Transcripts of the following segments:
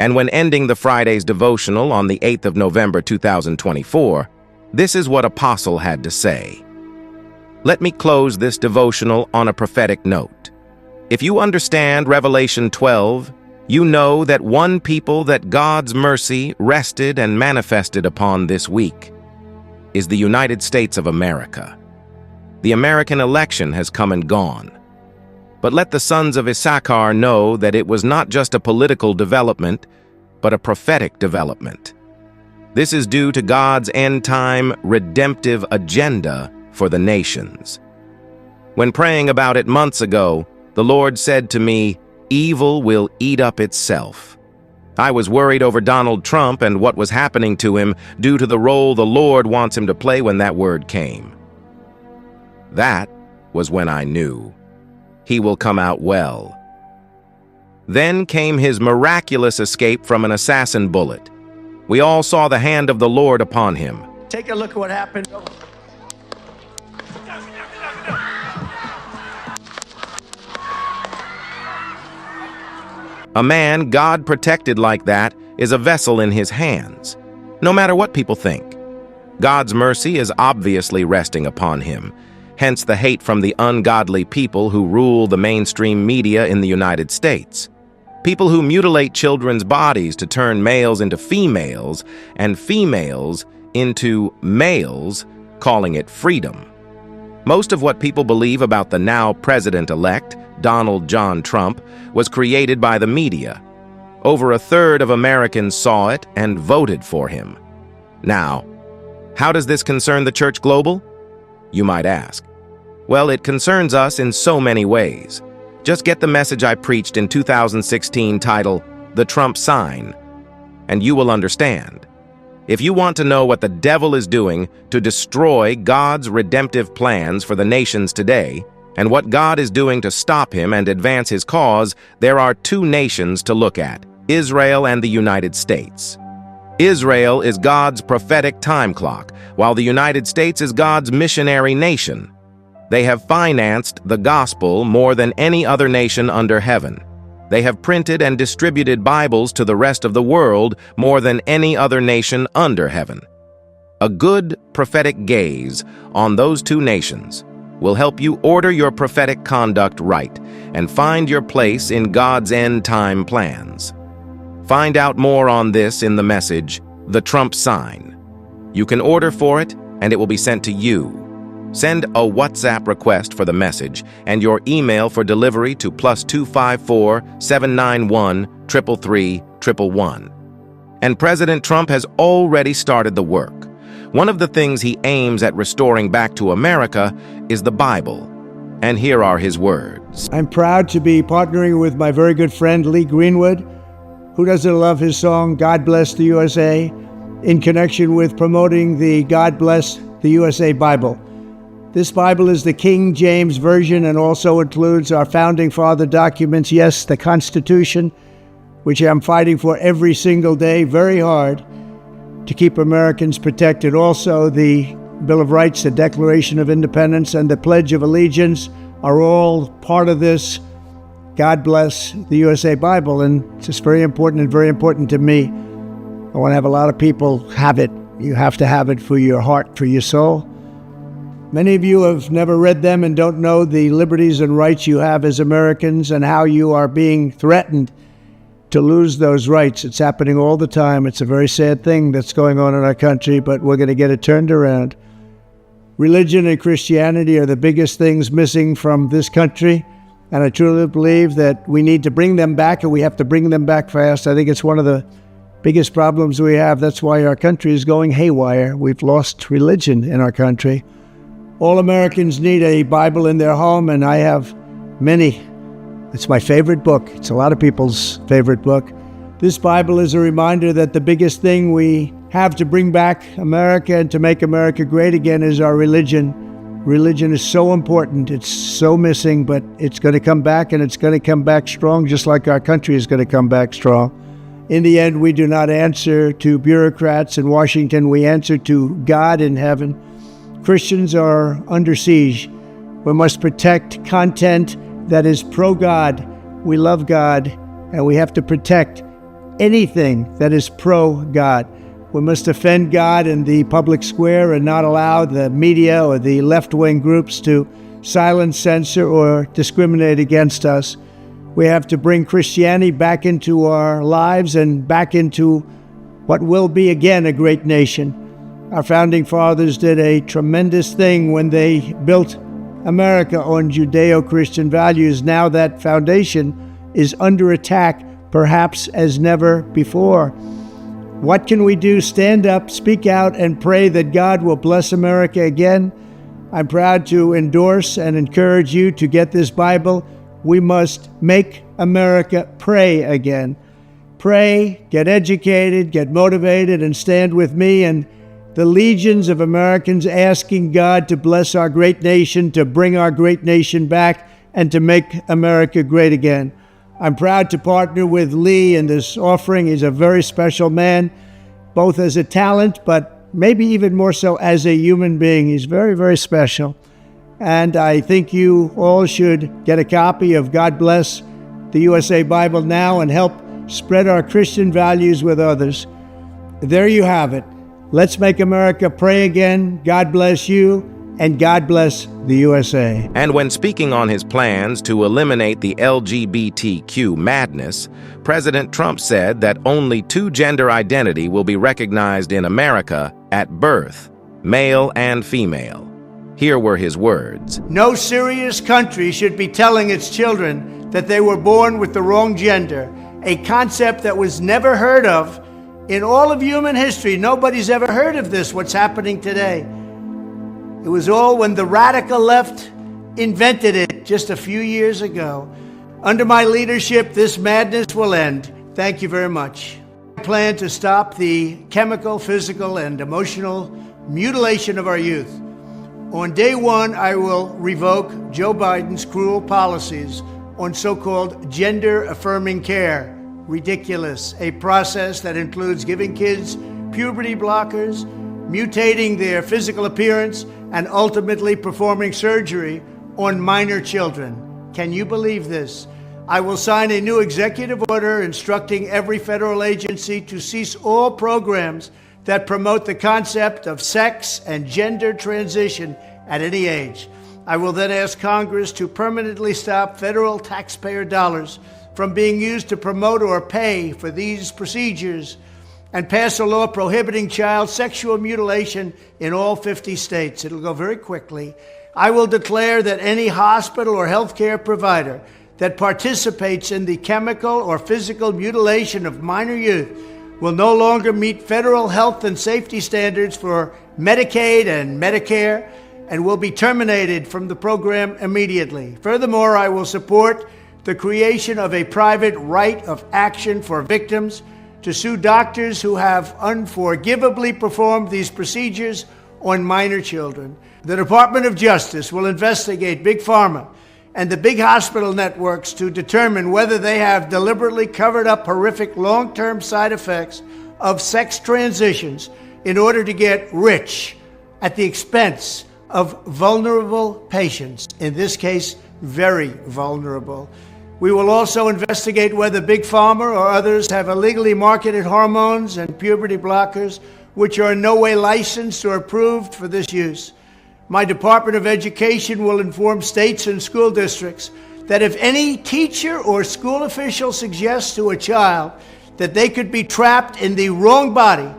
And when ending the Friday's devotional on the 8th of November 2024, this is what Apostle had to say. Let me close this devotional on a prophetic note. If you understand Revelation 12, you know that one people that God's mercy rested and manifested upon this week is the United States of America. The American election has come and gone. But let the sons of Issachar know that it was not just a political development, but a prophetic development. This is due to God's end-time redemptive agenda for the nations. When praying about it months ago, the Lord said to me, "Evil will eat up itself." I was worried over Donald Trump and what was happening to him due to the role the Lord wants him to play when that word came. That was when I knew he will come out well. Then came his miraculous escape from an assassin bullet. We all saw the hand of the Lord upon him. Take a look at what happened. A man God protected like that is a vessel in his hands, no matter what people think. God's mercy is obviously resting upon him, hence the hate from the ungodly people who rule the mainstream media in the United States. People who mutilate children's bodies to turn males into females and females into males, calling it freedom. Most of what people believe about the now president-elect, Donald John Trump, was created by the media. Over a third of Americans saw it and voted for him. Now, how does this concern the Church Global? You might ask. Well, it concerns us in so many ways. Just get the message I preached in 2016 titled, The Trump Sign, and you will understand. If you want to know what the devil is doing to destroy God's redemptive plans for the nations today, and what God is doing to stop him and advance his cause, there are two nations to look at, Israel and the United States. Israel is God's prophetic time clock, while the United States is God's missionary nation. They have financed the gospel more than any other nation under heaven. They have printed and distributed Bibles to the rest of the world more than any other nation under heaven. A good prophetic gaze on those two nations will help you order your prophetic conduct right and find your place in God's end-time plans. Find out more on this in the message, The Trump Sign. You can order for it, and it will be sent to you. Send a WhatsApp request for the message and your email for delivery to +254 791 333 111. And President Trump has already started the work. One of the things he aims at restoring back to America is the Bible. And here are his words. I'm proud to be partnering with my very good friend Lee Greenwood, who doesn't love his song, God Bless the USA, in connection with promoting the God Bless the USA Bible. This Bible is the King James Version and also includes our Founding Father documents, yes, the Constitution, which I'm fighting for every single day, very hard, to keep Americans protected. Also, the Bill of Rights, the Declaration of Independence, and the Pledge of Allegiance are all part of this God Bless the USA Bible, and it's just very important and very important to me. I want to have a lot of people have it. You have to have it for your heart, for your soul. Many of you have never read them and don't know the liberties and rights you have as Americans and how you are being threatened to lose those rights. It's happening all the time. It's a very sad thing that's going on in our country, but we're going to get it turned around. Religion and Christianity are the biggest things missing from this country, and I truly believe that we need to bring them back, and we have to bring them back fast. I think it's one of the biggest problems we have. That's why our country is going haywire. We've lost religion in our country. All Americans need a Bible in their home, and I have many. It's my favorite book. It's a lot of people's favorite book. This Bible is a reminder that the biggest thing we have to bring back America and to make America great again is our religion. Religion is so important. It's so missing, but it's going to come back, and it's going to come back strong, just like our country is going to come back strong. In the end, we do not answer to bureaucrats in Washington. We answer to God in heaven. Christians are under siege. We must protect content that is pro-God. We love God, and we have to protect anything that is pro-God. We must defend God in the public square and not allow the media or the left-wing groups to silence, censor, or discriminate against us. We have to bring Christianity back into our lives and back into what will be again a great nation. Our founding fathers did a tremendous thing when they built America on Judeo-Christian values. Now that foundation is under attack, perhaps as never before. What can we do? Stand up, speak out, and pray that God will bless America again. I'm proud to endorse and encourage you to get this Bible. We must make America pray again. Pray, get educated, get motivated, and stand with me and the legions of Americans asking God to bless our great nation, to bring our great nation back, and to make America great again. I'm proud to partner with Lee in this offering. He's a very special man, both as a talent, but maybe even more so as a human being. He's very, very special. And I think you all should get a copy of God Bless the USA Bible now and help spread our Christian values with others. There you have it. Let's make America pray again. God bless you, and God bless the USA. And when speaking on his plans to eliminate the LGBTQ madness, President Trump said that only two gender identity will be recognized in America at birth, male and female. Here were his words. No serious country should be telling its children that they were born with the wrong gender, a concept that was never heard of in all of human history. Nobody's ever heard of this, what's happening today. It was all when the radical left invented it just a few years ago. Under my leadership, this madness will end. Thank you very much. I plan to stop the chemical, physical, and emotional mutilation of our youth. On day one, I will revoke Joe Biden's cruel policies on so-called gender-affirming care. Ridiculous. A process that includes giving kids puberty blockers, mutating their physical appearance, and ultimately performing surgery on minor children. Can you believe this? I will sign a new executive order instructing every federal agency to cease all programs that promote the concept of sex and gender transition at any age. I will then ask Congress to permanently stop federal taxpayer dollars from being used to promote or pay for these procedures and pass a law prohibiting child sexual mutilation in all 50 states. It'll go very quickly. I will declare that any hospital or healthcare provider that participates in the chemical or physical mutilation of minor youth will no longer meet federal health and safety standards for Medicaid and Medicare and will be terminated from the program immediately. Furthermore, I will support the creation of a private right of action for victims to sue doctors who have unforgivably performed these procedures on minor children. The Department of Justice will investigate Big Pharma and the big hospital networks to determine whether they have deliberately covered up horrific long-term side effects of sex transitions in order to get rich at the expense of vulnerable patients, in this case, very vulnerable. We will also investigate whether Big Pharma or others have illegally marketed hormones and puberty blockers which are in no way licensed or approved for this use. My Department of Education will inform states and school districts that if any teacher or school official suggests to a child that they could be trapped in the wrong body,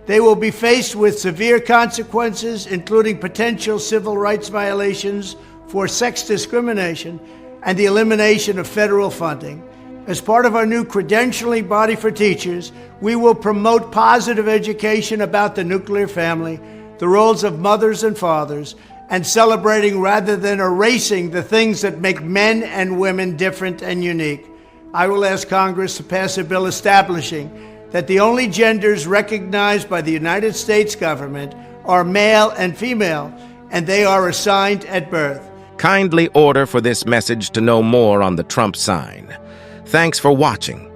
they will be faced with severe consequences, including potential civil rights violations for sex discrimination and the elimination of federal funding. As part of our new credentialing body for teachers, we will promote positive education about the nuclear family, the roles of mothers and fathers, and celebrating rather than erasing the things that make men and women different and unique. I will ask Congress to pass a bill establishing that the only genders recognized by the United States government are male and female, and they are assigned at birth. Kindly order for this message to know more on the Trump sign. Thanks for watching.